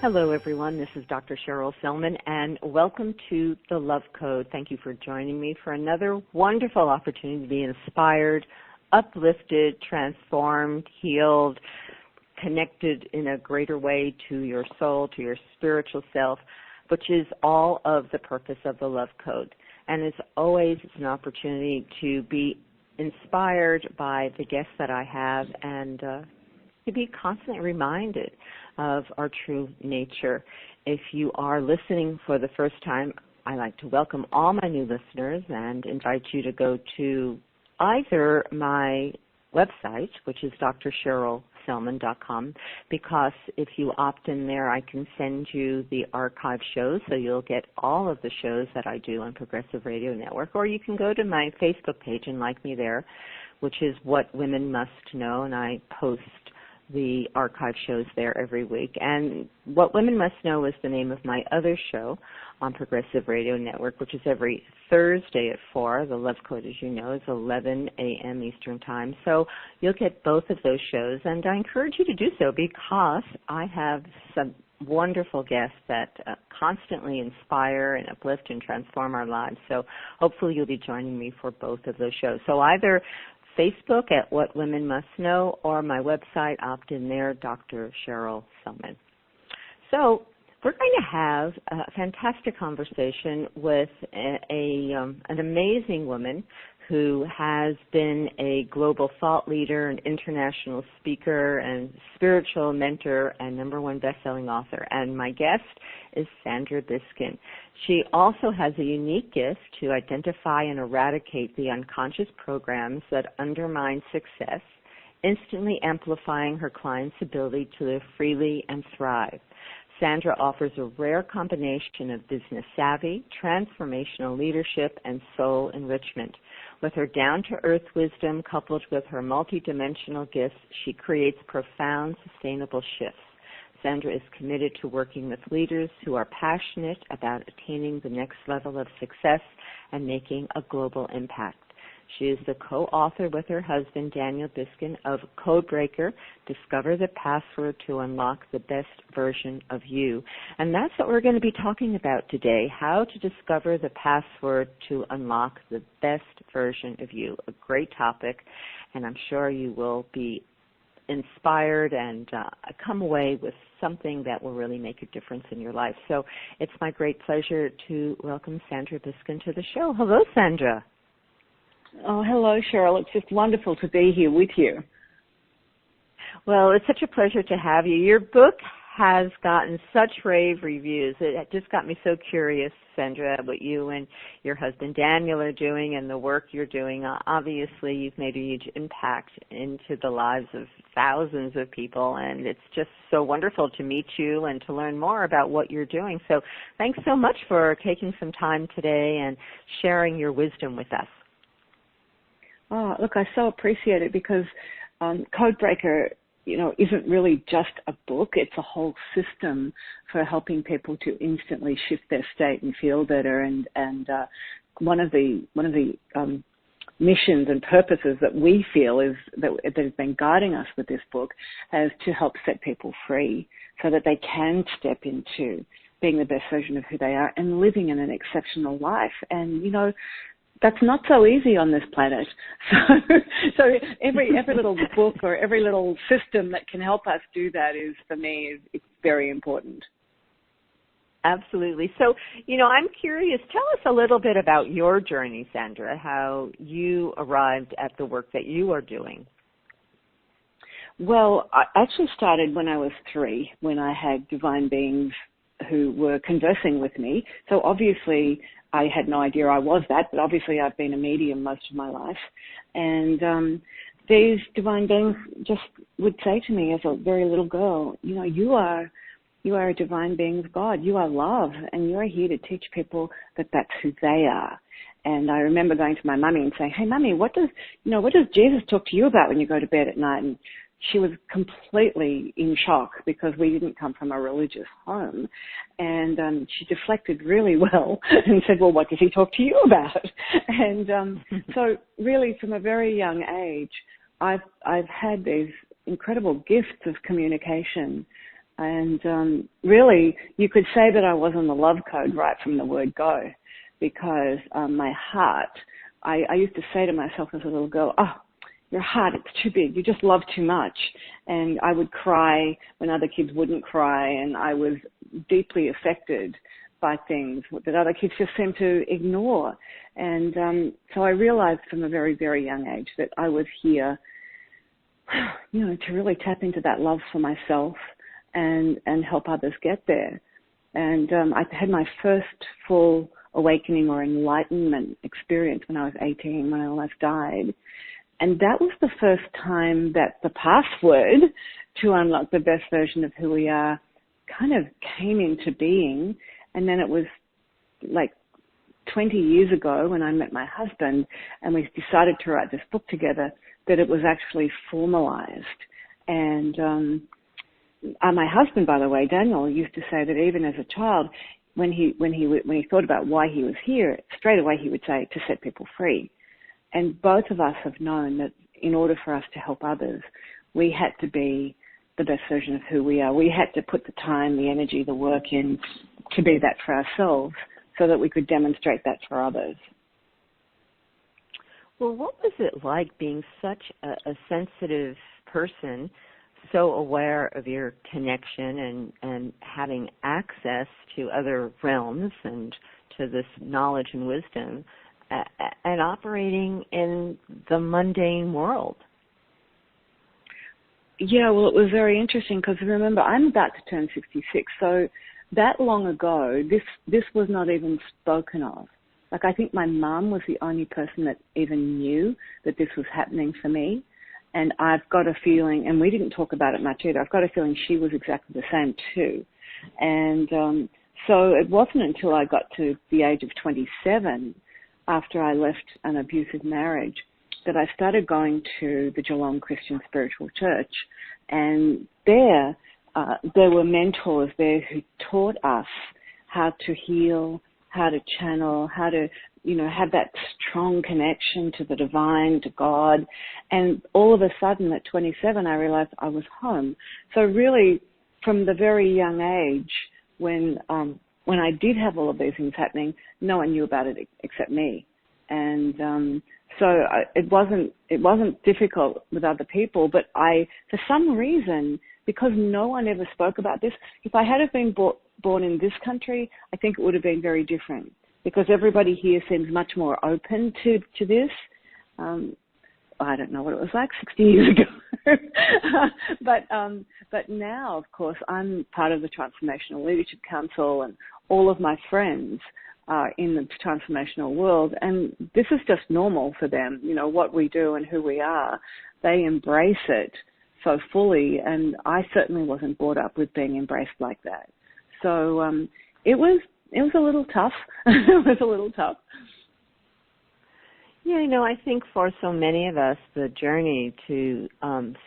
Hello, everyone. This is Dr. Cheryl Selman, and welcome to The Love Code. Thank you for joining me for another wonderful opportunity to be inspired, uplifted, transformed, healed, connected in a greater way to your soul, to your spiritual self, which is all of the purpose of The Love Code. And as always, it's an opportunity to be inspired by the guests that I have and to be constantly reminded of our true nature. If you are listening for the first time, I like to welcome all my new listeners and invite you to go to either my website, which is drcherylselman.com, because if you opt in there, I can send you the archive shows, so you'll get all of the shows that I do on Progressive Radio Network, or you can go to my Facebook page and like me there, which is What Women Must Know, and I post the archive shows there every week. And What Women Must Know is the name of my other show on Progressive Radio Network, which is every Thursday at 4. The Love Code, as you know, is 11 a.m. Eastern Time. So you'll get both of those shows, and I encourage you to do so because I have some wonderful guests that constantly inspire and uplift and transform our lives. So hopefully you'll be joining me for both of those shows. So either Facebook at What Women Must Know, or my website, opt in there, Dr. Cheryl Selman. So we're going to have a fantastic conversation with an amazing woman who has been a global thought leader, an international speaker, and spiritual mentor, and #1 best-selling author. And my guest is Sandra Biskind. She also has a unique gift to identify and eradicate the unconscious programs that undermine success, instantly amplifying her clients' ability to live freely and thrive. Sandra offers a rare combination of business savvy, transformational leadership, and soul enrichment. With her down-to-earth wisdom coupled with her multidimensional gifts, she creates profound, sustainable shifts. Sandra is committed to working with leaders who are passionate about attaining the next level of success and making a global impact. She is the co-author with her husband, Daniel Biskind, of CodeBreaker, Discover the Password to Unlock the Best Version of You. And that's what we're going to be talking about today, how to discover the password to unlock the best version of you. A great topic, and I'm sure you will be inspired and come away with something that will really make a difference in your life. So it's my great pleasure to welcome Sandra Biskind to the show. Hello, Sandra. Oh, hello, Cheryl. It's just wonderful to be here with you. Well, it's such a pleasure to have you. Your book has gotten such rave reviews. It just got me so curious, Sandra, what you and your husband Daniel are doing and the work you're doing. Obviously, you've made a huge impact into the lives of thousands of people, and it's just so wonderful to meet you and to learn more about what you're doing. So thanks so much for taking some time today and sharing your wisdom with us. Oh, look, I so appreciate it because CodeBreaker, isn't really just a book. It's a whole system for helping people to instantly shift their state and feel better. And one of the missions and purposes that we feel is that has been guiding us with this book is to help set people free so that they can step into being the best version of who they are and living in an exceptional life. And, that's not so easy on this planet. So every little book or every little system that can help us do that is, for me, it's very important. Absolutely. So, I'm curious, tell us a little bit about your journey, Sandra, how you arrived at the work that you are doing. Well, I actually started when I was 3, when I had divine beings who were conversing with me. So obviously I had no idea I was that, but obviously I've been a medium most of my life. And these divine beings just would say to me as a very little girl, you are a divine being of God. You are love, and you are here to teach people that that's who they are. And I remember going to my mummy and saying, "Hey, mummy, what does Jesus talk to you about when you go to bed at night?" And she was completely in shock because we didn't come from a religious home. And she deflected really well and said, "Well, what does he talk to you about?" And so really from a very young age, I've had these incredible gifts of communication And really, you could say that I was on the love code right from the word go, because my heart, I used to say to myself as a little girl, oh, your heart, it's too big. You just love too much. And I would cry when other kids wouldn't cry, and I was deeply affected by things that other kids just seemed to ignore. And so I realized from a very, very young age that I was here, to really tap into that love for myself and help others get there. And I had my first full awakening or enlightenment experience when I was 18, when I almost died. And that was the first time that the password to unlock the best version of who we are kind of came into being. And then it was like 20 years ago when I met my husband and we decided to write this book together that it was actually formalized. And my husband, by the way, Daniel, used to say that even as a child, when he thought about why he was here, straight away he would say, to set people free. And both of us have known that in order for us to help others, we had to be the best version of who we are. We had to put the time, the energy, the work in to be that for ourselves so that we could demonstrate that for others. Well, what was it like being such a sensitive person, so aware of your connection and having access to other realms and to this knowledge and wisdom, and operating in the mundane world? Yeah, well, it was very interesting because remember, I'm about to turn 66, so that long ago, this was not even spoken of. Like, I think my mum was the only person that even knew that this was happening for me, and I've got a feeling, and we didn't talk about it much either, I've got a feeling she was exactly the same too. And so it wasn't until I got to the age of 27, after I left an abusive marriage, that I started going to the Geelong Christian Spiritual Church. And there were mentors there who taught us how to heal, how to channel, how to, have that strong connection to the divine, to God. And all of a sudden at 27, I realized I was home. So really, from the very young age, when I did have all of these things happening, no one knew about it except me. And it wasn't difficult with other people, but for some reason, because no one ever spoke about this, if I had have been born in this country, I think it would have been very different, because everybody here seems much more open to this. I don't know what it was like 60 years ago. But now, of course, I'm part of the Transformational Leadership Council, and all of my friends are in the transformational world, and this is just normal for them, what we do and who we are. They embrace it so fully, and I certainly wasn't brought up with being embraced like that. So it was a little tough. It was a little tough. Yeah, I think for so many of us, the journey to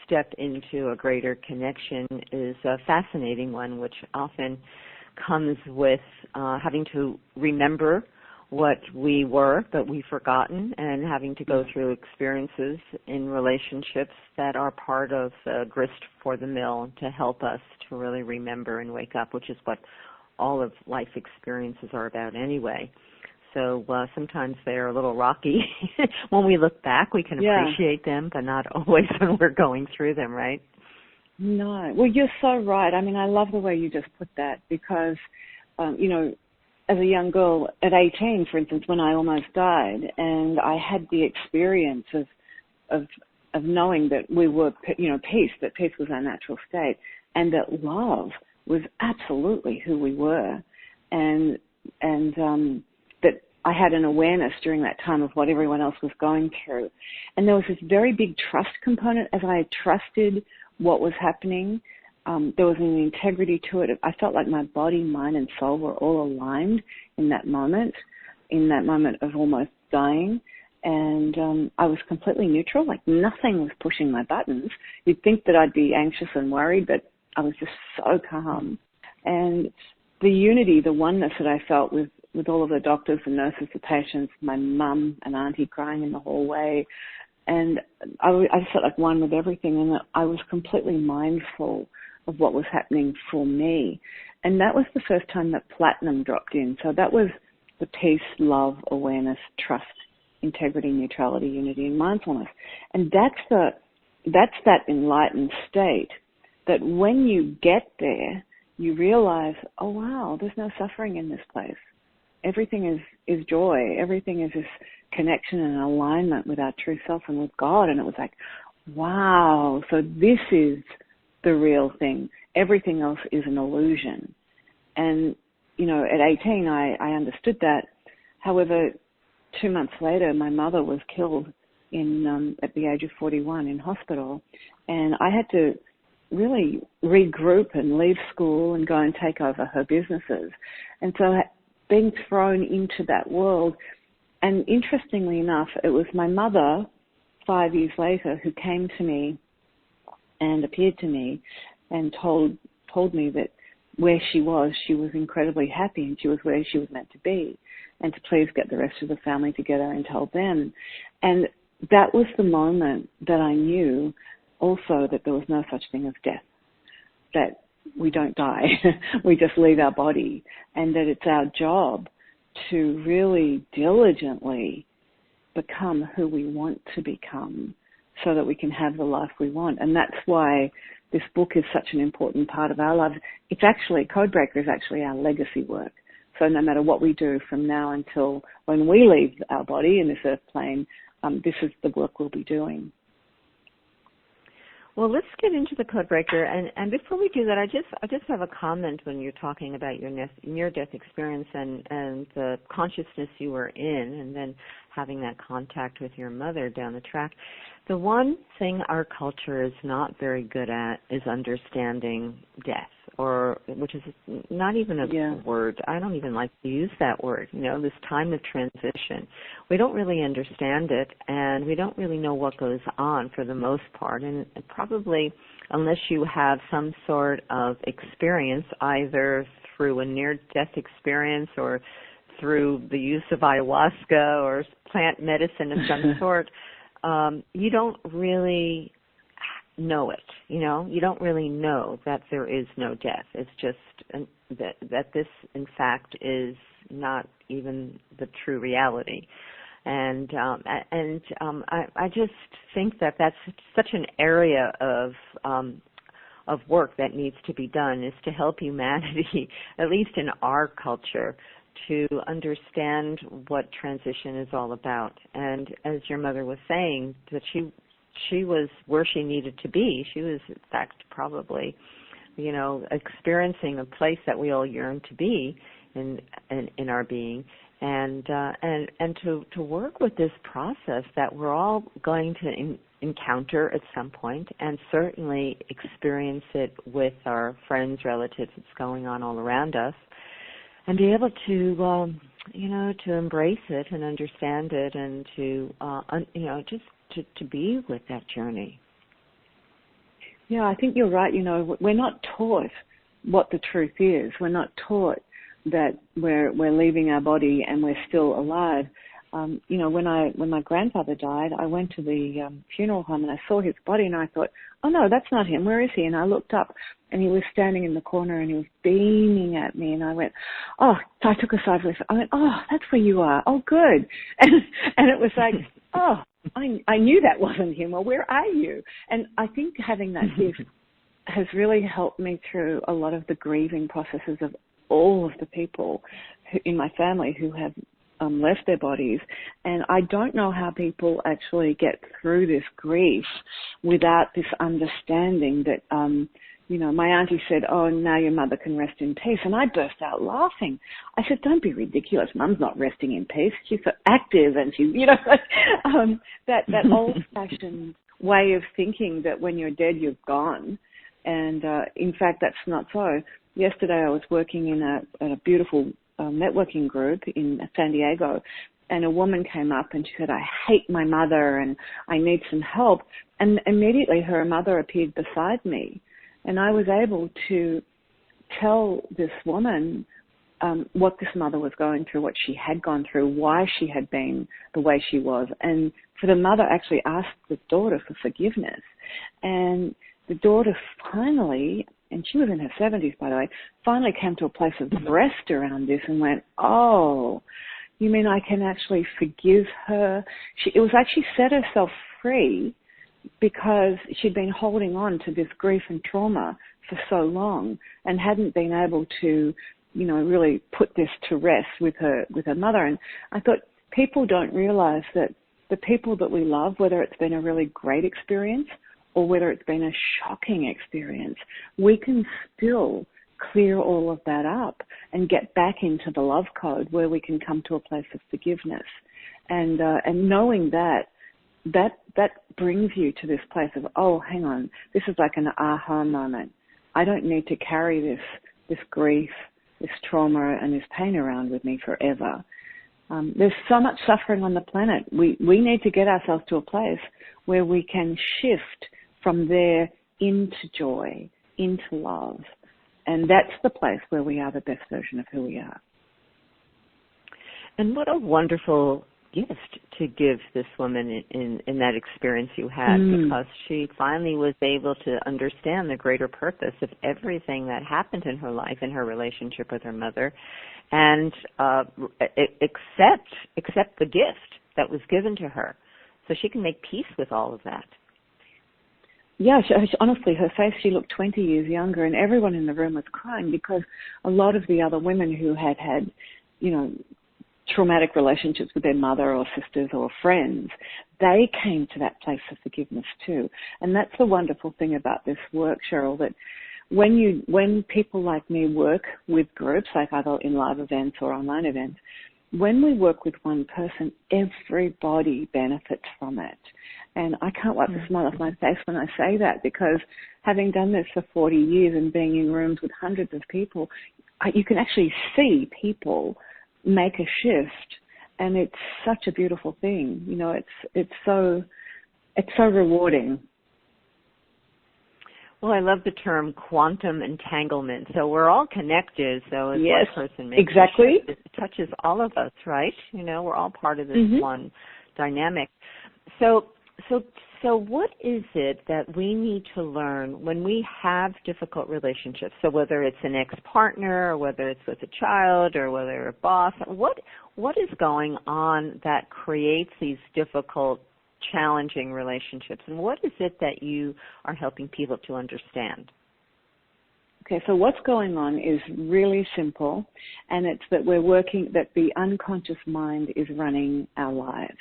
step into a greater connection is a fascinating one, which often comes with having to remember what we were, but we've forgotten, and having to go through experiences in relationships that are part of the grist for the mill to help us to really remember and wake up, which is what all of life experiences are about anyway. So sometimes they're a little rocky. When we look back, we can appreciate them, but not always when we're going through them, right? No. Well, you're so right. I mean, I love the way you just put that, because, as a young girl at 18, for instance, when I almost died, and I had the experience of knowing that we were, peace, that peace was our natural state, and that love was absolutely who we were, and that I had an awareness during that time of what everyone else was going through. And there was this very big trust component. As I trusted what was happening, there was an integrity to it. I felt like my body, mind, and soul were all aligned in that moment of almost dying. And I was completely neutral, like nothing was pushing my buttons. You'd think that I'd be anxious and worried, but I was just so calm. And the unity, the oneness that I felt with all of the doctors and nurses, the patients, my mum and auntie crying in the hallway, and I just felt like one with everything, and I was completely mindful of what was happening for me. And that was the first time that platinum dropped in. So that was the peace, love, awareness, trust, integrity, neutrality, unity, and mindfulness. And that's that enlightened state that when you get there, you realize, oh wow, there's no suffering in this place. Everything is joy. Everything is this connection and alignment with our true self and with God. And it was like, wow, so this is the real thing. Everything else is an illusion. And, you know, at 18, I understood that. However, 2 months later, my mother was killed at the age of 41 in hospital. And I had to really regroup and leave school and go and take over her businesses. And so being thrown into that world, and interestingly enough, it was my mother 5 years later who came to me and appeared to me and told me that where she was incredibly happy and she was where she was meant to be, and to please get the rest of the family together and tell them. And that was the moment that I knew also that there was no such thing as death, that we don't die, we just leave our body, and that it's our job to really diligently become who we want to become so that we can have the life we want. And that's why this book is such an important part of our lives. It's actually, CodeBreaker is actually our legacy work. So no matter what we do from now until when we leave our body in this earth plane, this is the work we'll be doing. Well, let's get into the CodeBreaker, and before we do that, I just have a comment when you're talking about your near-death experience and the consciousness you were in, and then having that contact with your mother down the track. The one thing our culture is not very good at is understanding death, which is not even a word. I don't even like to use that word. You know, this time of transition. We don't really understand it, and we don't really know what goes on for the most part. And probably, unless you have some sort of experience, either through a near-death experience or through the use of ayahuasca or plant medicine of some sort, you don't really know it. You know, you don't really know that there is no death. It's just that this, in fact, is not even the true reality. And I just think that that's such an area of work that needs to be done, is to help humanity, at least in our culture, to understand what transition is all about. And as your mother was saying, that she was where she needed to be. She was, in fact, probably, you know, experiencing a place that we all yearn to be in our being, and to work with this process that we're all going to encounter at some point, and certainly experience it with our friends, relatives. It's going on all around us. And be able to, to embrace it and understand it, and to, just to be with that journey. Yeah, I think you're right. You know, we're not taught what the truth is. We're not taught that we're leaving our body and we're still alive. When my grandfather died, I went to the funeral home and I saw his body and I thought, oh no, that's not him. Where is he? And I looked up and he was standing in the corner and he was beaming at me, and I went, oh, so I took a sigh of relief. I went, oh, that's where you are. Oh, good. And it was like, oh, I knew that wasn't him. Well, where are you? And I think having that gift has really helped me through a lot of the grieving processes of all of the people in my family who have left their bodies. And I don't know how people actually get through this grief without this understanding that, my auntie said, oh, now your mother can rest in peace. And I burst out laughing. I said, don't be ridiculous. Mum's not resting in peace. She's so active, and she's, that old-fashioned way of thinking that when you're dead, you've gone. And in fact, that's not so. Yesterday I was working in a beautiful networking group in San Diego, and a woman came up and she said, I hate my mother and I need some help. And immediately her mother appeared beside me, and I was able to tell this woman what this mother was going through, what she had gone through, why she had been the way she was. And for the mother actually asked the daughter for forgiveness. And the daughter finally, and she was in her 70s, by the way, finally came to a place of rest around this and went, oh, you mean I can actually forgive her? It was like she set herself free because she'd been holding on to this grief and trauma for so long and hadn't been able to, really put this to rest with her mother. And I thought people don't realize that the people that we love, whether it's been a really great experience or whether it's been a shocking experience, we can still clear all of that up and get back into the love code where we can come to a place of forgiveness. And knowing that brings you to this place of, oh, hang on, this is like an aha moment. I don't need to carry this grief, this trauma, and this pain around with me forever. There's so much suffering on the planet. We need to get ourselves to a place where we can shift from there into joy, into love. And that's the place where we are the best version of who we are. And what a wonderful gift to give this woman in that experience you had, because she finally was able to understand the greater purpose of everything that happened in her life, in her relationship with her mother, and accept the gift that was given to her, so she can make peace with all of that. Yeah, honestly, her face, she looked 20 years younger, and everyone in the room was crying because a lot of the other women who had traumatic relationships with their mother or sisters or friends, they came to that place of forgiveness too. And that's the wonderful thing about this work, Cheryl, that when people like me work with groups, like either in live events or online events, when we work with one person, everybody benefits from it. And I can't wipe the smile off my face when I say that, because having done this for 40 years and being in rooms with hundreds of people, you can actually see people make a shift, and it's such a beautiful thing. It's so rewarding. Well, I love the term quantum entanglement. So we're all connected. So as yes, one person makes exactly, a shift, it touches all of us, right? We're all part of this one dynamic. So what is it that we need to learn when we have difficult relationships? So whether it's an ex-partner, or whether it's with a child, or whether a boss, what is going on that creates these difficult, challenging relationships? And what is it that you are helping people to understand? Okay, so what's going on is really simple, and it's that that the unconscious mind is running our lives.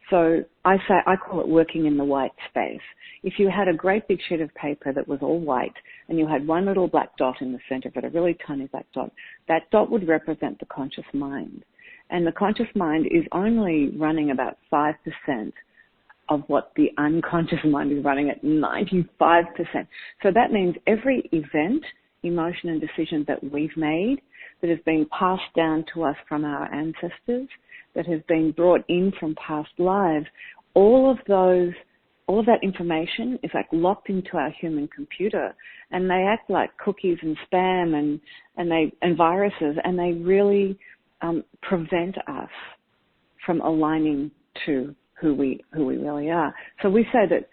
So I call it working in the white space. If you had a great big sheet of paper that was all white and you had one little black dot in the center of it, a really tiny black dot, that dot would represent the conscious mind. And the conscious mind is only running about 5% of what the unconscious mind is running at 95%. So that means every event, emotion, and decision that we've made that has been passed down to us from our ancestors, that has been brought in from past lives, all of that information is like locked into our human computer, and they act like cookies and spam and viruses, and they really prevent us from aligning to who we really are. So we say that,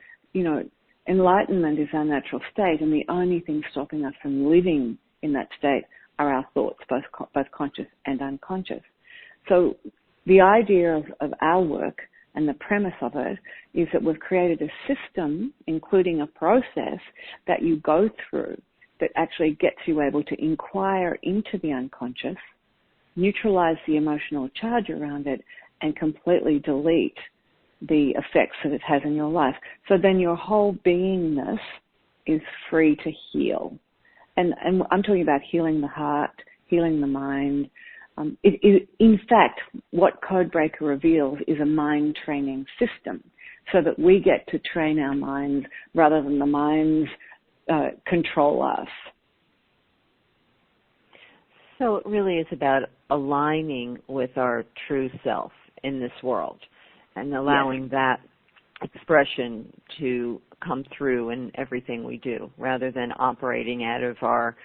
enlightenment is our natural state, and the only thing stopping us from living in that state are our thoughts, both conscious and unconscious. So the idea of our work and the premise of it is that we've created a system, including a process that you go through that actually gets you able to inquire into the unconscious, neutralize the emotional charge around it, and completely delete the effects that it has in your life. So then your whole beingness is free to heal. And I'm talking about healing the heart, healing the mind. In fact, what CodeBreaker reveals is a mind training system, so that we get to train our minds rather than the minds control us. So it really is about aligning with our true self in this world and allowing that expression to come through in everything we do, rather than operating out of our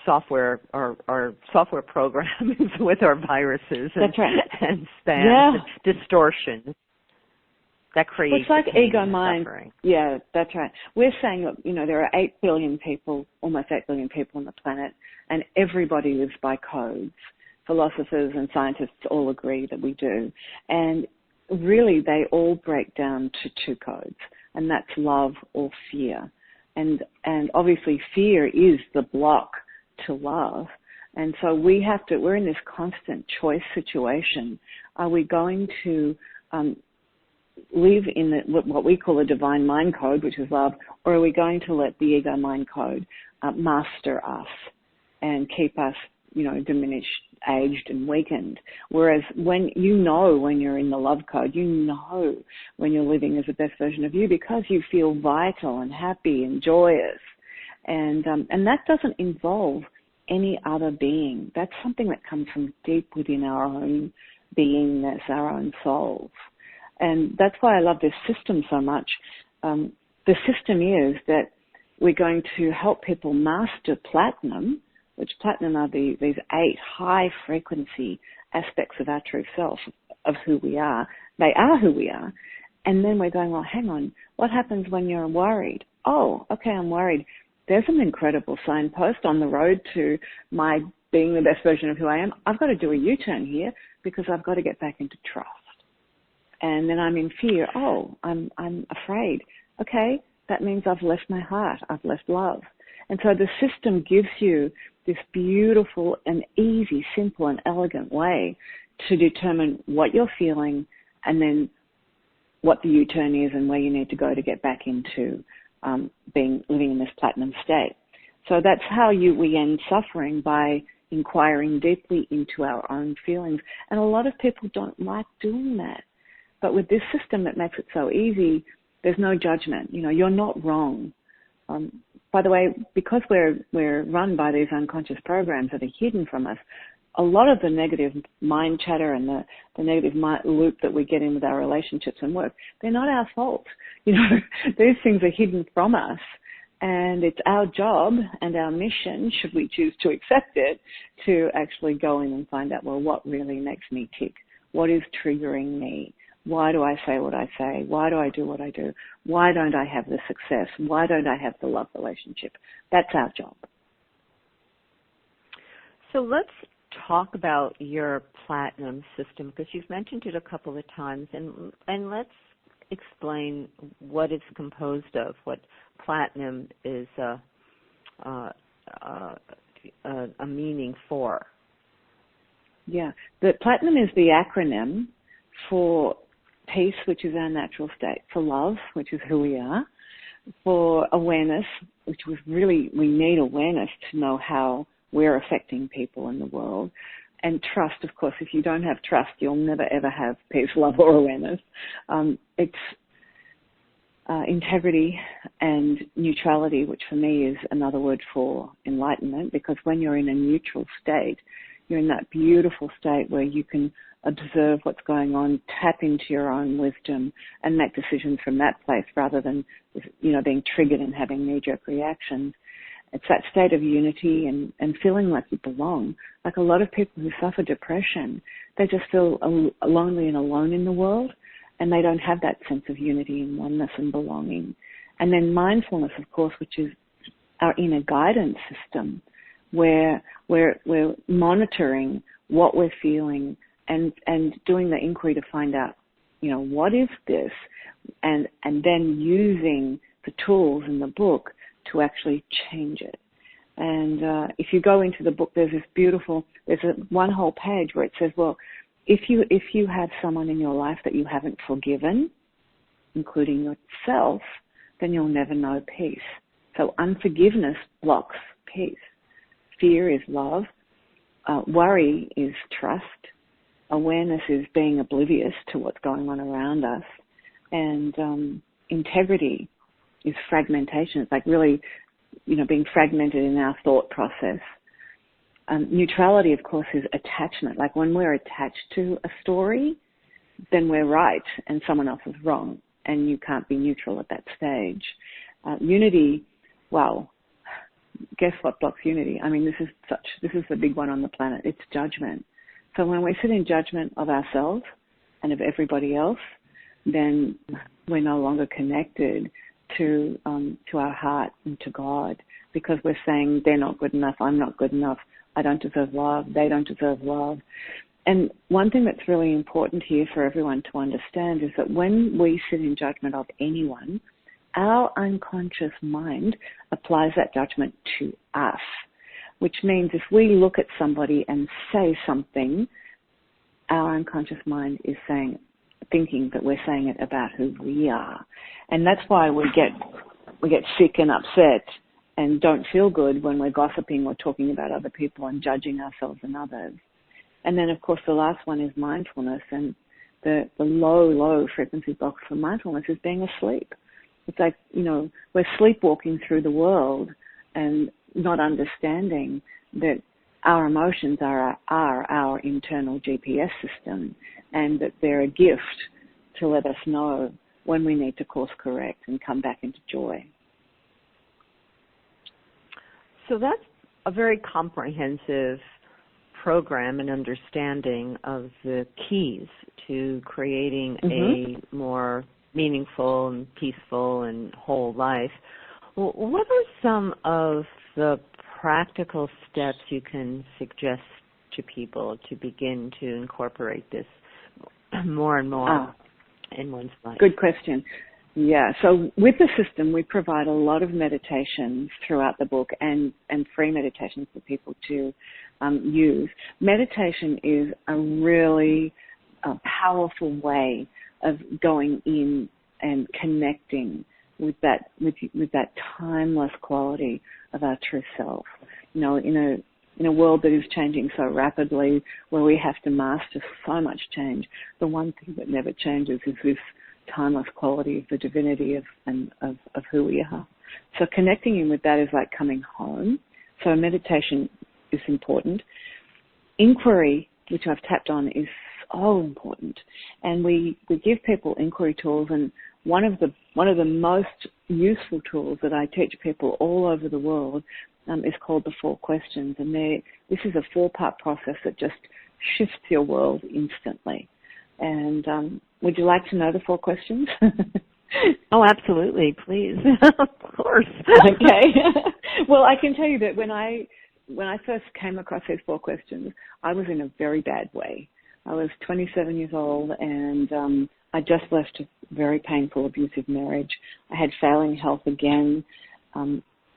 software programs with our viruses and, That's right. and spam distortions. that creates it's like the pain ego and the mind. suffering. Yeah, that's right. We're saying, look, there are 8 billion people, almost 8 billion people on the planet, and everybody lives by codes. Philosophers and scientists all agree that we do. And really, they all break down to 2 codes, and that's love or fear. And obviously, fear is the block to love. And so we're in this constant choice situation. Are we going to live in what we call a divine mind code, which is love, or are we going to let the ego mind code master us and keep us, diminished, aged, and weakened? Whereas when you're in the love code, when you're living as the best version of you, because you feel vital and happy and joyous, and that doesn't involve any other being. That's something that comes from deep within our own beingness, our own souls. And that's why I love this system so much. The system is that we're going to help people master platinum, which platinum are these 8 high-frequency aspects of our true self, of who we are. They are who we are. And then we're going, well, hang on, what happens when you're worried? Oh, okay, I'm worried. There's an incredible signpost on the road to my being the best version of who I am. I've got to do a U-turn here because I've got to get back into trust. And then I'm in fear. Oh, I'm afraid. Okay, that means I've left my heart. I've left love. And so the system gives you this beautiful and easy, simple and elegant way to determine what you're feeling and what the U-turn is and where you need to go to get back into living in this platinum state. So that's how we end suffering, by inquiring deeply into our own feelings. And a lot of people don't like doing that. But with this system that makes it so easy, there's no judgment. You're not wrong. By the way, because we're run by these unconscious programs that are hidden from us, a lot of the negative mind chatter and the negative loop that we get in with our relationships and work, they're not our fault. These things are hidden from us, and it's our job and our mission, should we choose to accept it, to actually go in and find out, well, what really makes me tick? What is triggering me? Why do I say what I say? Why do I do what I do? Why don't I have the success? Why don't I have the love relationship? That's our job. So let's talk about your platinum system, because you've mentioned it a couple of times, and let's explain what it's composed of, what platinum is a meaning for. Yeah, the platinum is the acronym for peace, which is our natural state, for love, which is who we are, for awareness, which was really, we need awareness to know how we're affecting people in the world, and trust, of course. If you don't have trust, you'll never ever have peace, love, or awareness. It's integrity and neutrality, which for me is another word for enlightenment, because when you're in a neutral state, you're in that beautiful state where you can observe what's going on, tap into your own wisdom, and make decisions from that place rather than, being triggered and having knee-jerk reactions. It's that state of unity and feeling like you belong. Like a lot of people who suffer depression, they just feel lonely and alone in the world, and they don't have that sense of unity and oneness and belonging. And then mindfulness, of course, which is our inner guidance system, where we're monitoring what we're feeling and doing the inquiry to find out, what is this? And then using the tools in the book to actually change it. And if you go into the book, there's one whole page where it says, well, if you have someone in your life that you haven't forgiven, including yourself, then you'll never know peace. So unforgiveness blocks peace. Fear is love. Worry is trust. Awareness is being oblivious to what's going on around us. And integrity is fragmentation. It's like really, being fragmented in our thought process. Neutrality, of course, is attachment. Like when we're attached to a story, then we're right and someone else is wrong, and you can't be neutral at that stage. Unity, well, guess what blocks unity? I mean, this is the big one on the planet. It's judgment. So when we sit in judgment of ourselves and of everybody else, then we're no longer connected to our heart and to God, because we're saying they're not good enough, I'm not good enough, I don't deserve love, they don't deserve love. And one thing that's really important here for everyone to understand is that when we sit in judgment of anyone, our unconscious mind applies that judgment to us, which means if we look at somebody and say something, our unconscious mind is thinking that we're saying it about who we are. And that's why we get sick and upset and don't feel good when we're gossiping or talking about other people and judging ourselves and others. And then, of course, the last one is mindfulness. And the low frequency box for mindfulness is being asleep. It's like, we're sleepwalking through the world and not understanding that our emotions are our internal GPS system, and that they're a gift to let us know when we need to course correct and come back into joy. So that's a very comprehensive program and understanding of the keys to creating a more meaningful and peaceful and whole life. Well, what are some of the practical steps you can suggest to people to begin to incorporate this more and more in one's life? Good question. Yeah, so with the system, we provide a lot of meditations throughout the book and free meditations for people to use. Meditation is a really powerful way of going in and connecting with that timeless quality of our true self. In a world that is changing so rapidly, where we have to master so much change, the one thing that never changes is this timeless quality of the divinity of who we are. So connecting in with that is like coming home. So meditation is important. Inquiry, which I've tapped on, is so important. And we give people inquiry tools, and one of the most useful tools that I teach people all over the world is called the 4 questions. And this is a 4-part process that just shifts your world instantly. And would you like to know the 4 questions? Oh, absolutely, please. Of course. Okay. Well, I can tell you that when I first came across these 4 questions, I was in a very bad way. I was 27 years old, and I just left a very painful, abusive marriage. I had failing health again.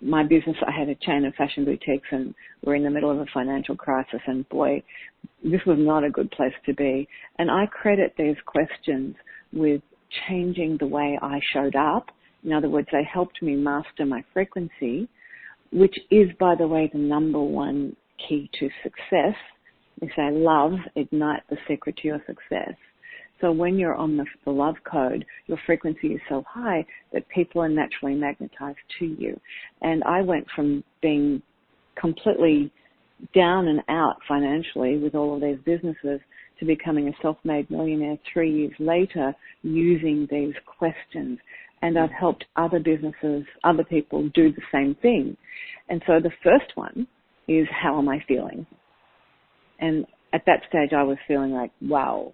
My business, I had a chain of fashion boutiques, and we're in the middle of a financial crisis, and boy, this was not a good place to be. And I credit these questions with changing the way I showed up. In other words, they helped me master my frequency, which is, by the way, the number one key to success. They say love, ignite the secret to your success. So when you're on the love code, your frequency is so high that people are naturally magnetized to you. And I went from being completely down and out financially with all of these businesses to becoming a self-made millionaire 3 years later using these questions. And I've helped other businesses, other people do the same thing. And so the first one is, how am I feeling? And at that stage I was feeling like, wow,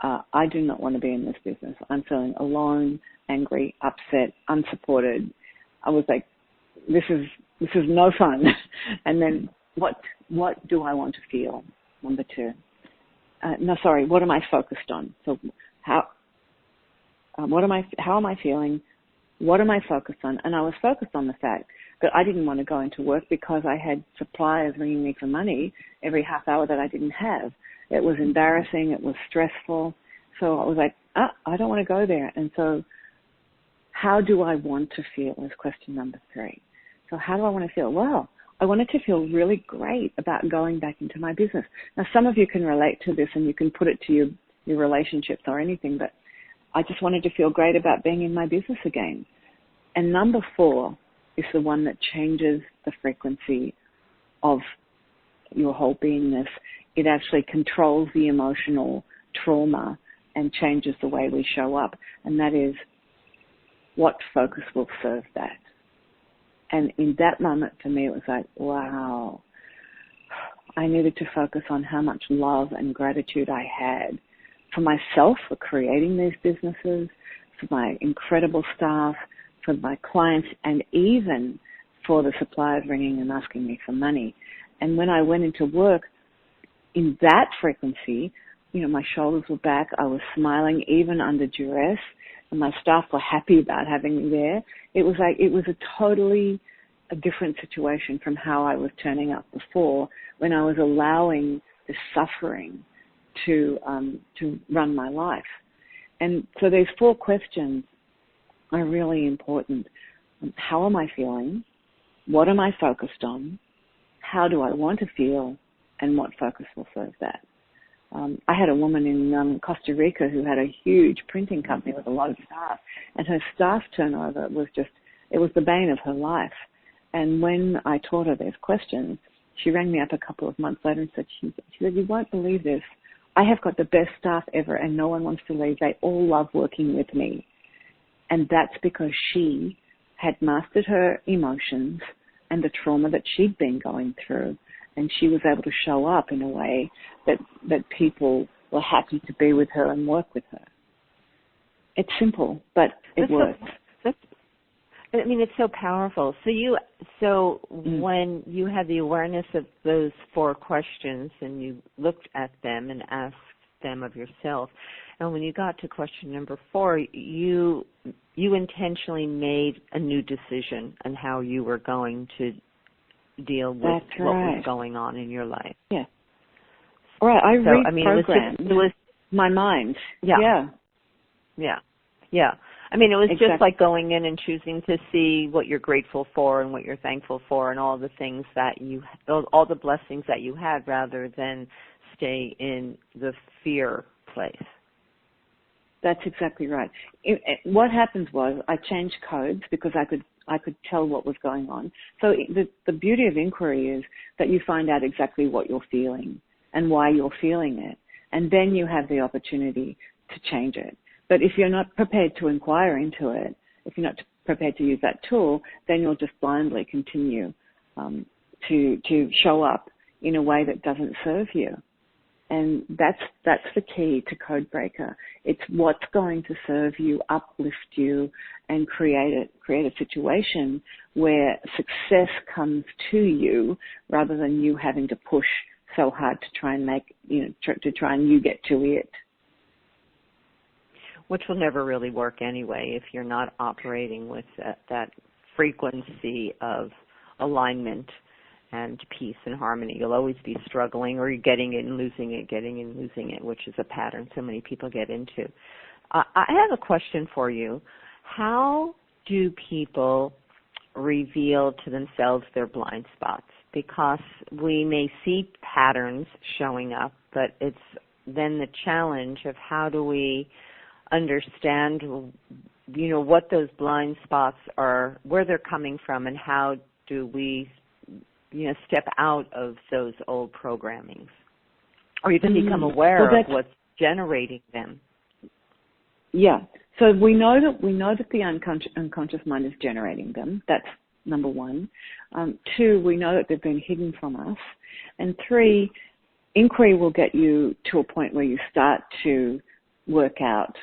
I do not want to be in this business. I'm feeling alone, angry, upset, unsupported. I was like, this is no fun. And then what do I want to feel? Number 2. What am I focused on? So how am I feeling? What am I focused on? And I was focused on the fact that I didn't want to go into work because I had suppliers ringing me for money every half hour that I didn't have. It was embarrassing. It was stressful. So I was like, I don't want to go there. And so how do I want to feel is question number 3. So how do I want to feel? Well, I wanted to feel really great about going back into my business. Now, some of you can relate to this and you can put it to your relationships or anything, but I just wanted to feel great about being in my business again. And number 4 is the one that changes the frequency of your whole beingness. It actually controls the emotional trauma and changes the way we show up. And that is, what focus will serve that? And in that moment, for me, it was like, wow, I needed to focus on how much love and gratitude I had for myself for creating these businesses, for my incredible staff, for my clients, and even for the suppliers ringing and asking me for money. And when I went into work in that frequency, my shoulders were back. I was smiling even under duress, and my staff were happy about having me there. It was a totally a different situation from how I was turning up before, when I was allowing the suffering to run my life. And so these 4 questions are really important. How am I feeling? What am I focused on? How do I want to feel? And what focus will serve that? I had a woman in Costa Rica who had a huge printing company with a lot of staff, and her staff turnover was it was the bane of her life. And when I taught her these questions, she rang me up a couple of months later and said, she said, "You won't believe this. I have got the best staff ever, and no one wants to leave. They all love working with me." And that's because she had mastered her emotions and the trauma that she'd been going through. And she was able to show up in a way that people were happy to be with her and work with her. It's simple, but it works. It's so powerful. So when you had the awareness of those 4 questions and you looked at them and asked them of yourself, and when you got to question number 4, you intentionally made a new decision on how you were going to deal with what was going on in your life. Yeah. All right. I reprogrammed it was my mind. Yeah. It was exactly. just like going in and choosing to see what you're grateful for and what you're thankful for and all the things that all the blessings that you had, rather than stay in the fear place. That's exactly right. What happened was I changed codes because I could tell what was going on. So the beauty of inquiry is that you find out exactly what you're feeling and why you're feeling it, and then you have the opportunity to change it. But if you're not prepared to inquire into it, if you're not prepared to use that tool, then you'll just blindly continue to show up in a way that doesn't serve you. And that's the key to CodeBreaker. It's what's going to serve you, uplift you, and create a situation where success comes to you rather than you having to push so hard to try and you get to it. Which will never really work anyway if you're not operating with that frequency of alignment and peace and harmony. You'll always be struggling, or you're getting it and losing it, which is a pattern so many people get into. I have a question for you. How do people reveal to themselves their blind spots? Because we may see patterns showing up, but it's then the challenge of how do we understand, what those blind spots are, where they're coming from, and how do we step out of those old programmings, or even become aware of what's generating them. Yeah. So we know that the unconscious mind is generating them. That's number 1. 2, we know that they've been hidden from us. And 3, inquiry will get you to a point where you start to work out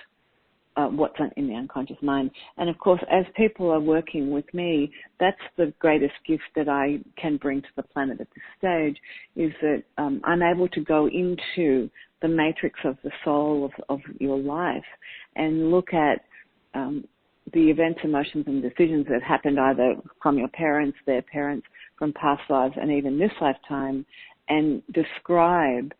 what's in the unconscious mind. And of course, as people are working with me, that's the greatest gift that I can bring to the planet at this stage, is that I'm able to go into the matrix of the soul of your life and look at the events, emotions, and decisions that happened either from your parents, their parents, from past lives, and even this lifetime, and describe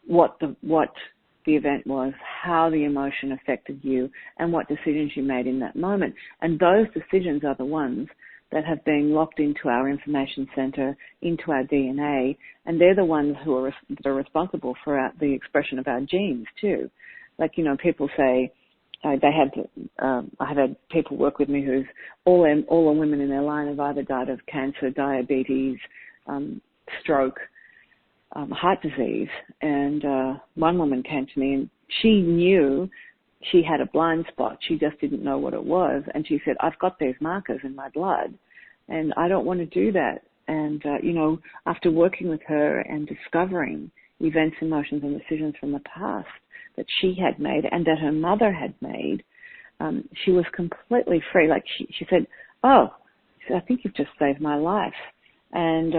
what the event was, how the emotion affected you, and what decisions you made in that moment. And those decisions are the ones that have been locked into our information center, into our DNA, and they're the ones that are responsible for the expression of our genes too. Like, people say, I have had people work with me who's all the women in their line have either died of cancer, diabetes, stroke, heart disease. And one woman came to me and she knew she had a blind spot. She just didn't know what it was. And she said, I've got these markers in my blood and I don't want to do that. And, after working with her and discovering events, emotions, and decisions from the past that she had made and that her mother had made, she was completely free. Like she said, "Oh, I think you've just saved my life." And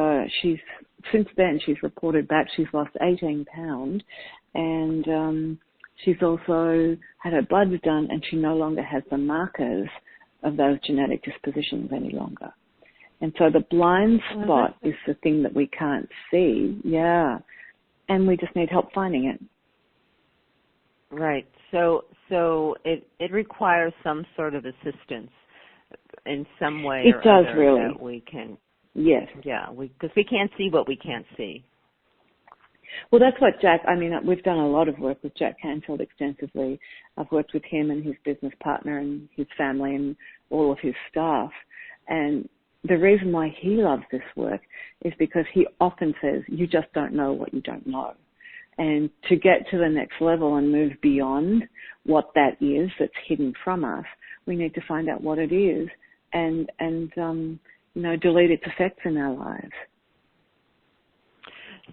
since then she's reported back she's lost 18 pounds, and she's also had her bloods done, and she no longer has the markers of those genetic dispositions any longer. And so the blind spot is the thing that we can't see, and we just need help finding it. Right. So it requires some sort of assistance in some way. It does, other really. that we can. Yes. Yeah, because we can't see what we can't see. Well, that's what we've done a lot of work with Jack Canfield extensively. I've worked with him and his business partner and his family and all of his staff. And the reason why he loves this work is because he often says, you just don't know what you don't know. And to get to the next level and move beyond what that is that's hidden from us, we need to find out what it is and delete its effects in our lives.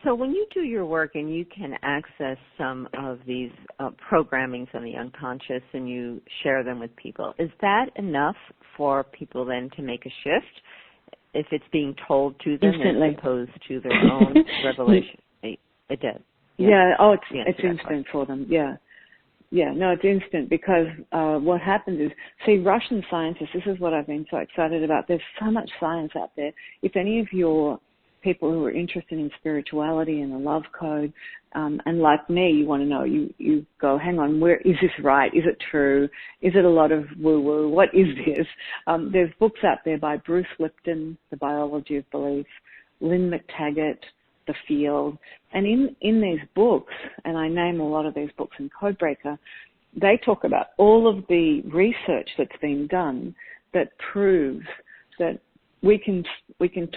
So when you do your work and you can access some of these programmings on the unconscious and you share them with people, is that enough for people then to make a shift if it's being told to them Instantly, as opposed to their own revelation? It does. It's instant for them. It's instant because what happens is, see, Russian scientists, this is what I've been so excited about. There's so much science out there. If any of your people who are interested in spirituality and the love code, and like me, you want to know, you go, hang on, where is this right? Is it true? Is it a lot of woo-woo? What is this? There's books out there by Bruce Lipton, The Biology of Belief, Lynn McTaggart, The Field. And in these books, and I name a lot of these books in CodeBreaker, they talk about all of the research that's been done that proves that we can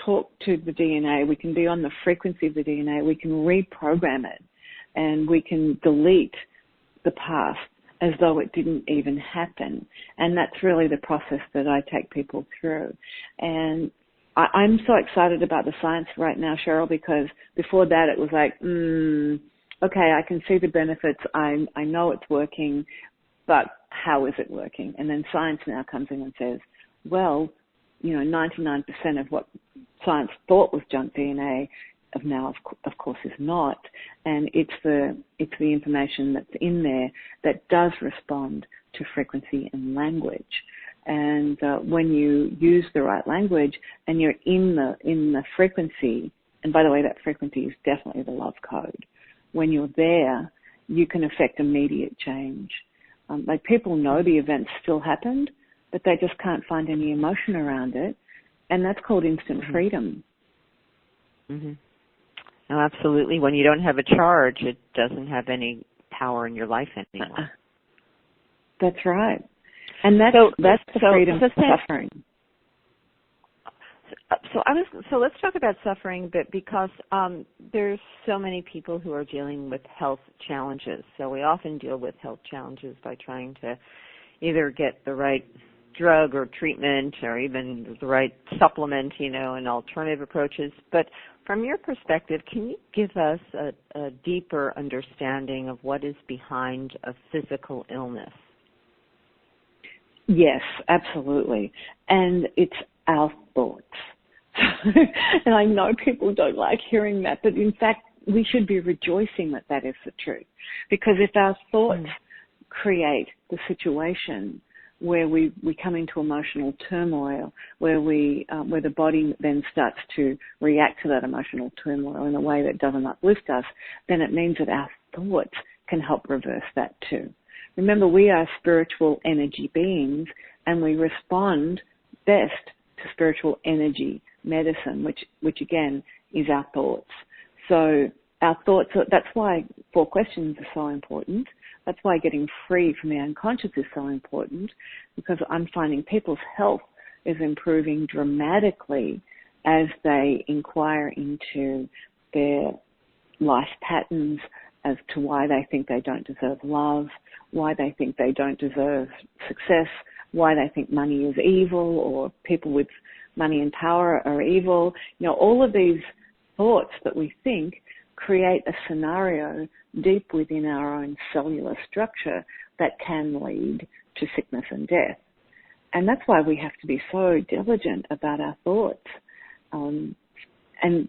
talk to the DNA, we can be on the frequency of the DNA, we can reprogram it, and we can delete the past as though it didn't even happen. And that's really the process that I take people through. And I'm so excited about the science right now, Cheryl, because before that it was like, okay, I can see the benefits, I know it's working, but how is it working? And then science now comes in and says, well, 99% of what science thought was junk DNA of course is not, and it's the information that's in there that does respond to frequency and language. And when you use the right language and you're in the frequency, and by the way, that frequency is definitely the love code. When you're there, you can affect immediate change. Like people know the event still happened, but they just can't find any emotion around it, and that's called instant freedom. Mm-hmm. No, absolutely. When you don't have a charge, it doesn't have any power in your life anymore. That's right. And that's the freedom of suffering. So let's talk about suffering a bit, because there's so many people who are dealing with health challenges. So we often deal with health challenges by trying to either get the right drug or treatment or even the right supplement, and alternative approaches. But from your perspective, can you give us a deeper understanding of what is behind a physical illness? Yes, absolutely. And it's our thoughts. And I know people don't like hearing that, but in fact, we should be rejoicing that that is the truth. Because if our thoughts create the situation where we come into emotional turmoil, where the body then starts to react to that emotional turmoil in a way that doesn't uplift us, then it means that our thoughts can help reverse that too. Remember, we are spiritual energy beings, and we respond best to spiritual energy medicine, which again is our thoughts. So our thoughts, that's why 4 questions are so important. That's why getting free from the unconscious is so important, because I'm finding people's health is improving dramatically as they inquire into their life patterns, as to why they think they don't deserve love, why they think they don't deserve success, why they think money is evil, or people with money and power are evil. All of these thoughts that we think create a scenario deep within our own cellular structure that can lead to sickness and death. And that's why we have to be so diligent about our thoughts. And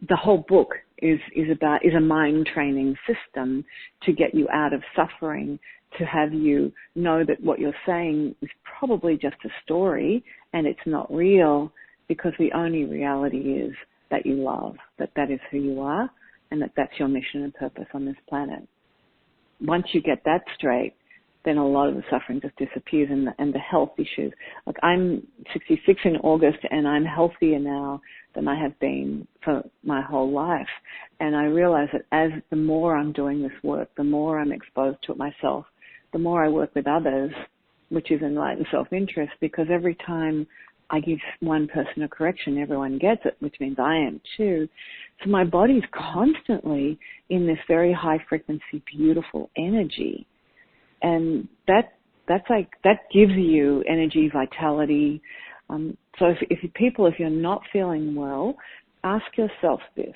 the whole book is a mind training system to get you out of suffering, to have you know that what you're saying is probably just a story and it's not real, because the only reality is that you love, that is who you are, and that's your mission and purpose on this planet. Once you get that straight, then a lot of the suffering just disappears, and the health issues. Like, I'm 66 in August, and I'm healthier now than I have been for my whole life. And I realize that as the more I'm doing this work, the more I'm exposed to it myself, the more I work with others, which is enlightened self-interest, because every time I give one person a correction, everyone gets it, which means I am too. So my body's constantly in this very high frequency, beautiful energy. And that gives you energy, vitality. So if you're not feeling well, ask yourself this.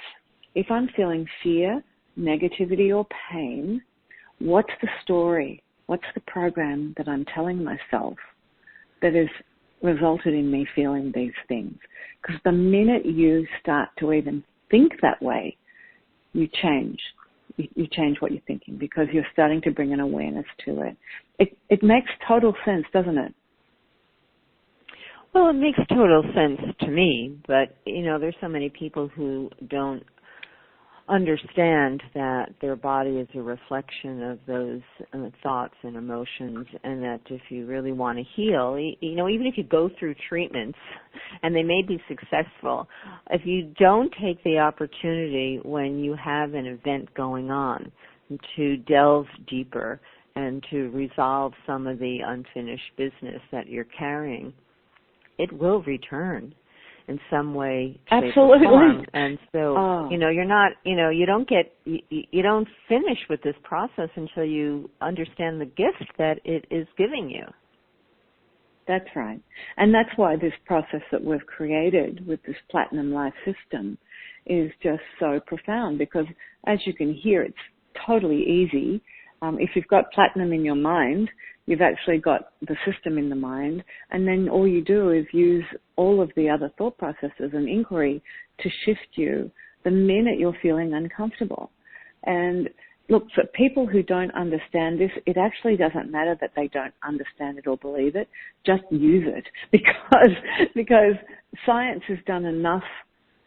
If I'm feeling fear, negativity, or pain, what's the story? What's the program that I'm telling myself that has resulted in me feeling these things? Because the minute you start to even think that way, you change. You change what you're thinking, because you're starting to bring an awareness to it. It makes total sense, doesn't it? Well, it makes total sense to me, but, there's so many people who don't understand that their body is a reflection of those thoughts and emotions, and that if you really want to heal, even if you go through treatments and they may be successful, if you don't take the opportunity when you have an event going on to delve deeper and to resolve some of the unfinished business that you're carrying, it will return in some way, shape, absolutely, or form. And so, you're not, you don't finish with this process until you understand the gift that it is giving you. That's right. And that's why this process that we've created with this Platinum Life system is just so profound, because as you can hear, it's totally easy. If you've got platinum in your mind, you've actually got the system in the mind, and then all you do is use all of the other thought processes and inquiry to shift you the minute you're feeling uncomfortable. And look, for people who don't understand this, it actually doesn't matter that they don't understand it or believe it. Just use it, because science has done enough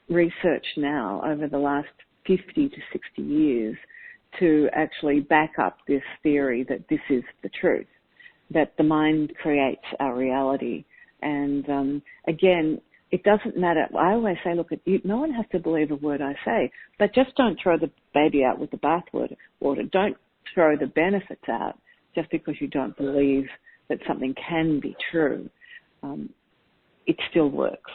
research now over the last 50 to 60 years to actually back up this theory that this is the truth, that the mind creates our reality. And again, it doesn't matter. I always say, look, no one has to believe a word I say, but just don't throw the baby out with the bathwater. Don't throw the benefits out just because you don't believe that something can be true. It still works.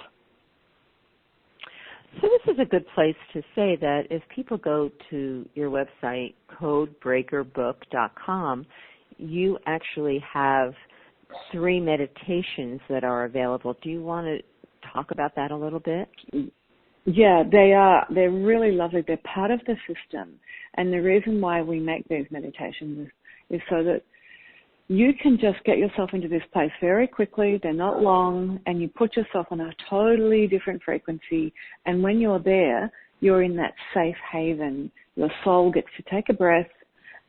So this is a good place to say that if people go to your website, CodeBreakerBook.com, you actually have 3 meditations that are available. Do you want to talk about that a little bit? Yeah, they are. They're really lovely. They're part of the system. And the reason why we make these meditations is so that you can just get yourself into this place very quickly. They're not long, and you put yourself on a totally different frequency. And when you're there, you're in that safe haven. Your soul gets to take a breath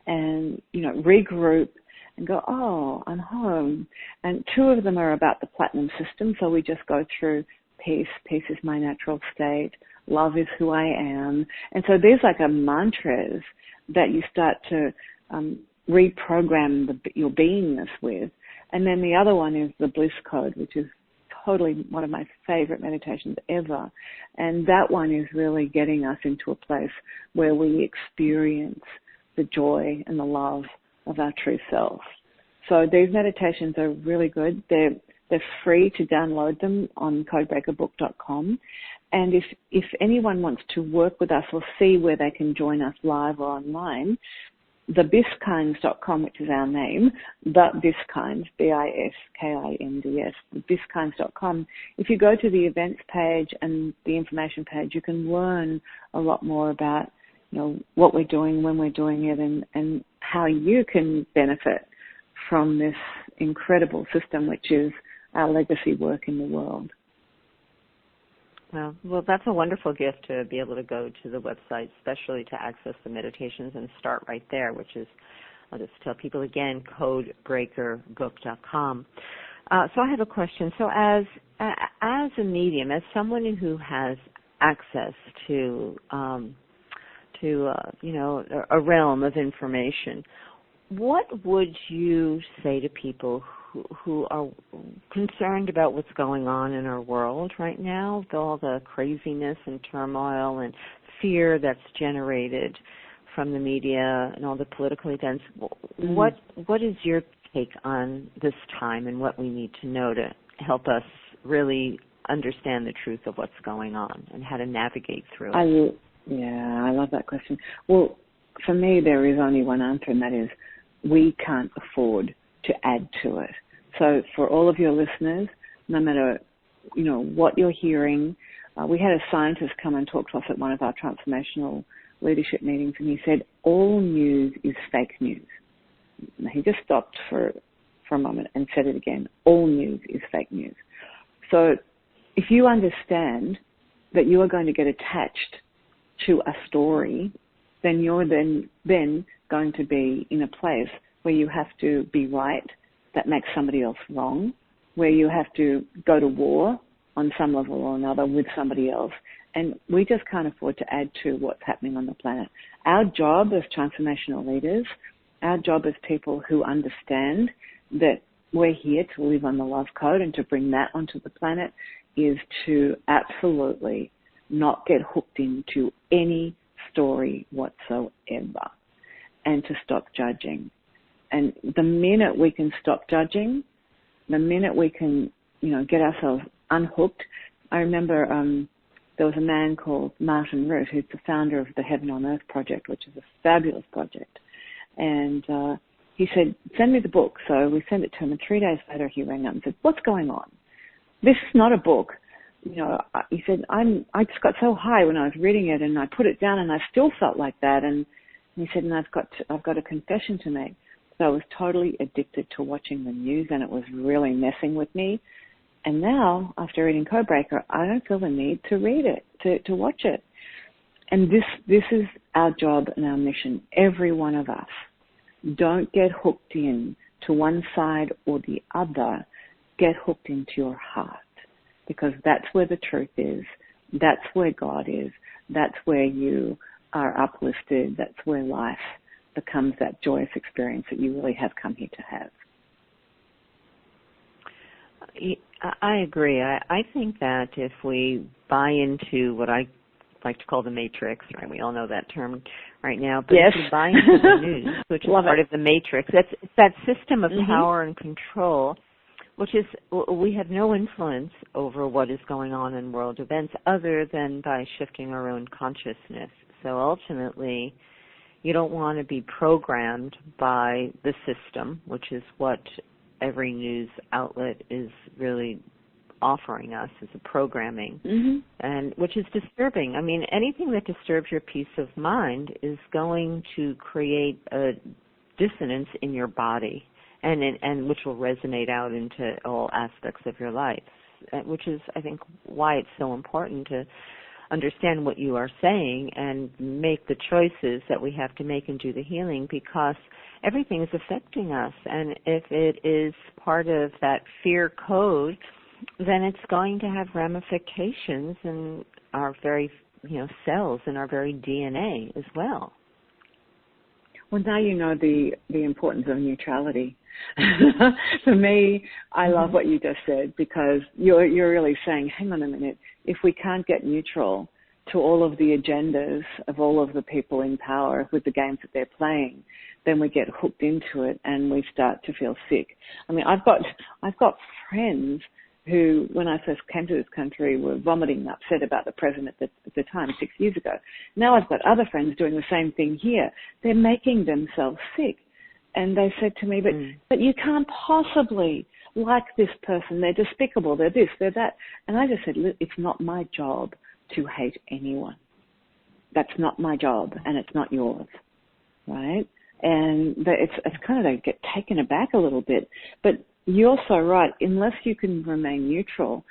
and, regroup and go, oh, I'm home. And 2 of them are about the platinum system. So we just go through peace. Peace is my natural state. Love is who I am. And so there's like a mantras that you start to reprogram your beingness with. And then the other one is the bliss code, which is totally one of my favorite meditations ever. And that one is really getting us into a place where we experience the joy and the love of our true self. So these meditations are really good. They're free to download them on CodeBreakerBook.com. And if anyone wants to work with us or see where they can join us live or online, thebiskinds.com, which is our name, the Biskinds, BISKINDS, thebiskinds.com. If you go to the events page and the information page, you can learn a lot more about what we're doing, when we're doing it, and how you can benefit from this incredible system, which is our legacy work in the world. Well, that's a wonderful gift to be able to go to the website, especially to access the meditations and start right there, which is, I'll just tell people again, CodeBreakerBook.com. So I have a question. So as a medium, as someone who has access to a realm of information, what would you say to people who are concerned about what's going on in our world right now, with all the craziness and turmoil and fear that's generated from the media and all the political events? What is your take on this time and what we need to know to help us really understand the truth of what's going on and how to navigate through it? I love that question. Well, for me, there is only one answer, and that is we can't afford to add to it. So for all of your listeners, no matter, what you're hearing, we had a scientist come and talk to us at one of our transformational leadership meetings, and he said, all news is fake news. Now, he just stopped for a moment and said it again, all news is fake news. So if you understand that you are going to get attached to a story, then you're then going to be in a place where you have to be right that makes somebody else wrong, where you have to go to war on some level or another with somebody else. And we just can't afford to add to what's happening on the planet. Our job as transformational leaders, our job as people who understand that we're here to live on the love code and to bring that onto the planet, is to absolutely not get hooked into any story whatsoever, and to stop judging. And the minute we can stop judging, the minute we can, get ourselves unhooked. I remember there was a man called Martin Root, who's the founder of the Heaven on Earth project, which is a fabulous project. And he said, send me the book. So we sent it to him, and 3 days later he rang up and said, what's going on? This is not a book. He said, I just got so high when I was reading it, and I put it down, and I still felt like that. And he said, and I've got a confession to make. So I was totally addicted to watching the news, and it was really messing with me. And now, after reading CodeBreaker, I don't feel the need to read it, to watch it. And this is our job and our mission, every one of us. Don't get hooked in to one side or the other. Get hooked into your heart, because that's where the truth is. That's where God is. That's where you are uplifted. That's where life becomes that joyous experience that you really have come here to have. I agree. I think that if we buy into what I like to call the matrix, right? We all know that term right now. But yes. If we buy into the news, which is part of the matrix, it's that system of power and control, which is, we have no influence over what is going on in world events other than by shifting our own consciousness. So ultimately, you don't want to be programmed by the system, which is what every news outlet is really offering us as a programming, and which is disturbing. I mean, anything that disturbs your peace of mind is going to create a dissonance in your body, and which will resonate out into all aspects of your life, which is, I think, why it's so important to understand what you are saying and make the choices that we have to make and do the healing, because everything is affecting us. And if it is part of that fear code, then it's going to have ramifications in our very, cells, in our very DNA as well. Well, now you know the importance of neutrality. For me, I love what you just said, because you're really saying, hang on a minute, if we can't get neutral to all of the agendas of all of the people in power with the games that they're playing, then we get hooked into it and we start to feel sick. I mean, I've got friends who, when I first came to this country, were vomiting and upset about the president at the time, 6 years ago. Now I've got other friends doing the same thing here. They're making themselves sick. And they said to me, but you can't possibly like this person. They're despicable. They're this, they're that. And I just said, look, it's not my job to hate anyone. that's not my job and it's not yours, right? And it's kind of, they get taken aback a little bit. But you're so right, unless you can remain neutral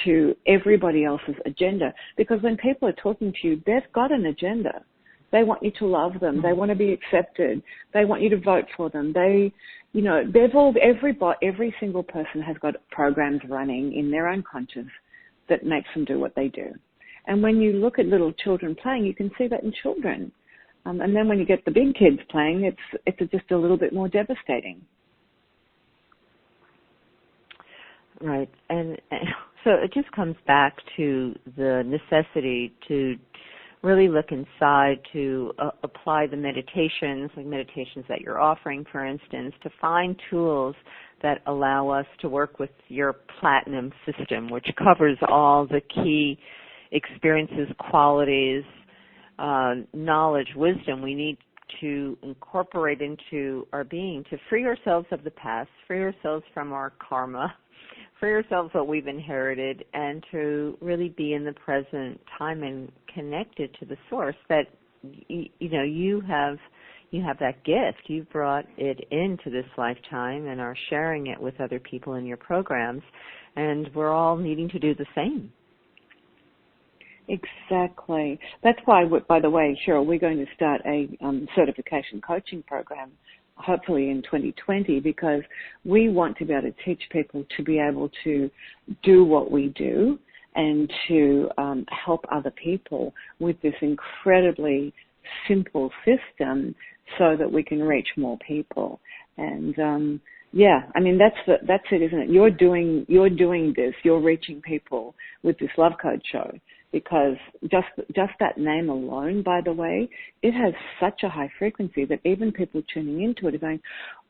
to everybody else's agenda, because when people are talking to you, they've got an agenda. They want you to love them. They want to be accepted. They want you to vote for them. Every single person has got programs running in their unconscious that makes them do what they do. And when you look at little children playing, you can see that in children. And then when you get the big kids playing, it's just a little bit more devastating. Right. And so it just comes back to the necessity to really look inside, to apply the meditations, like meditations that you're offering, for instance, to find tools that allow us to work with your platinum system, which covers all the key experiences, qualities, knowledge, wisdom we need to incorporate into our being to free ourselves of the past, free ourselves from our karma, free ourselves what we've inherited, and to really be in the present time and connected to the source that you have that gift. You've brought it into this lifetime and are sharing it with other people in your programs, and we're all needing to do the same. Exactly. That's why, by the way, Cheryl, we're going to start a certification coaching program, hopefully in 2020, because we want to be able to teach people to be able to do what we do and to help other people with this incredibly simple system so that we can reach more people. And that's it, isn't it? You're doing this. You're reaching people with this Love Code show, because just that name alone, by the way, it has such a high frequency that even people tuning into it are going,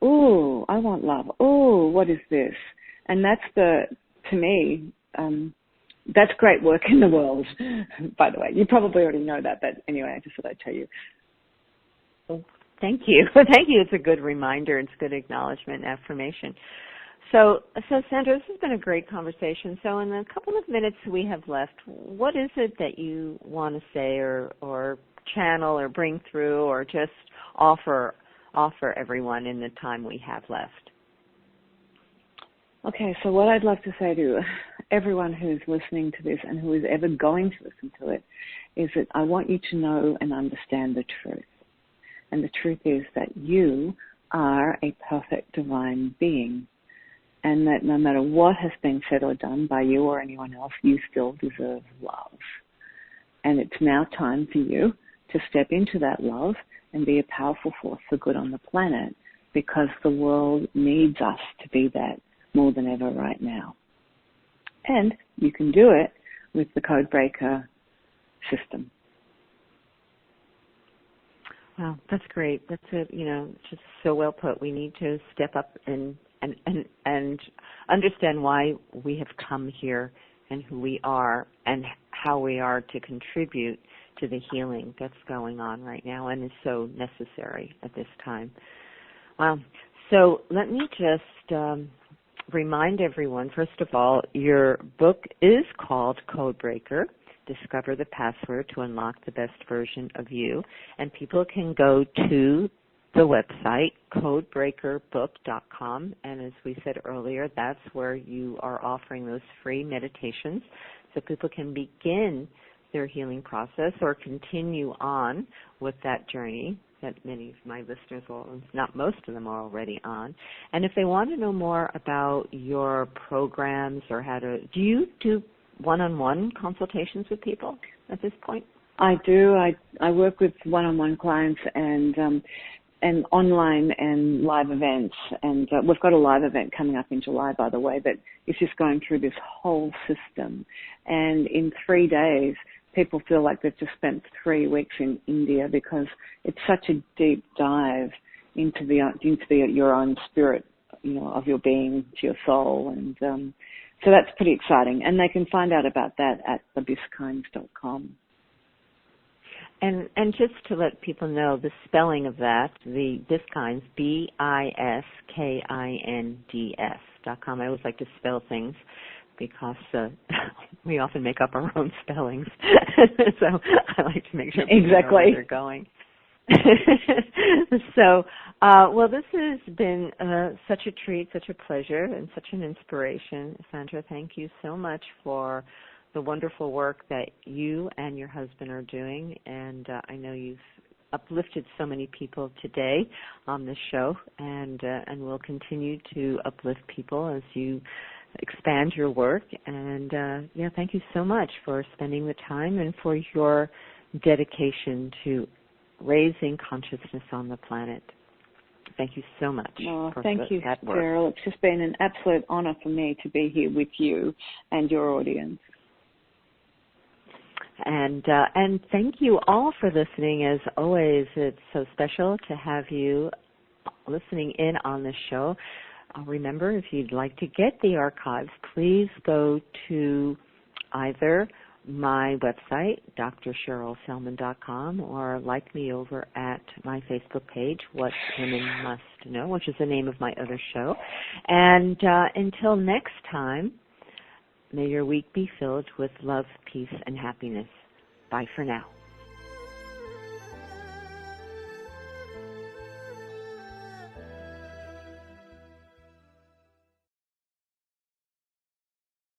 "Oh, I want love. Oh, what is this?" And to me, that's great work in the world. By the way, you probably already know that, but anyway, I just thought I'd tell you. Thank you. Thank you. It's a good reminder. It's good acknowledgement and affirmation. So Sandra, this has been a great conversation. So in the couple of minutes we have left, what is it that you want to say or channel or bring through or just offer everyone in the time we have left? Okay, so what I'd love to say to everyone who's listening to this and who is ever going to listen to it is that I want you to know and understand the truth. And the truth is that you are a perfect divine being, and that no matter what has been said or done by you or anyone else, you still deserve love. And it's now time for you to step into that love and be a powerful force for good on the planet, because the world needs us to be that more than ever right now. And you can do it with the CodeBreaker system. Wow, that's great. That's just so well put. We need to step up and understand why we have come here and who we are and how we are to contribute to the healing that's going on right now and is so necessary at this time. Wow. So let me just remind everyone, first of all, your book is called CodeBreaker, Discover the Password to Unlock the Best Version of You. And people can go to the website, CodeBreakerBook.com. And as we said earlier, that's where you are offering those free meditations so people can begin their healing process or continue on with that journey that many of my listeners, not most of them, are already on. And if they want to know more about your programs or do you do one-on-one consultations with people at this point? I do. I work with one-on-one clients and online and live events. And we've got a live event coming up in July, by the way, that is just going through this whole system. And in 3 days, people feel like they've just spent 3 weeks in India, because it's such a deep dive into your own spirit, of your being, to your soul. And so that's pretty exciting. And they can find out about that at thebiskind.com. And just to let people know the spelling of that, the Biskinds, BISKINDS.com. I always like to spell things because we often make up our own spellings. So I like to make sure people know where they're going. So, well, this has been such a treat, such a pleasure, and such an inspiration. Sandra, thank you so much for the wonderful work that you and your husband are doing. And I know you've uplifted so many people today on this show, and will continue to uplift people as you expand your work. And thank you so much for spending the time and for your dedication to raising consciousness on the planet. Thank you so much. Thank you, Cheryl. It's just been an absolute honor for me to be here with you and your audience. And thank you all for listening. As always, it's so special to have you listening in on this show. Remember, if you'd like to get the archives, please go to either my website, drcherylselman.com, or like me over at my Facebook page, What Women Must Know, which is the name of my other show. And until next time, may your week be filled with love, peace, and happiness. Bye for now.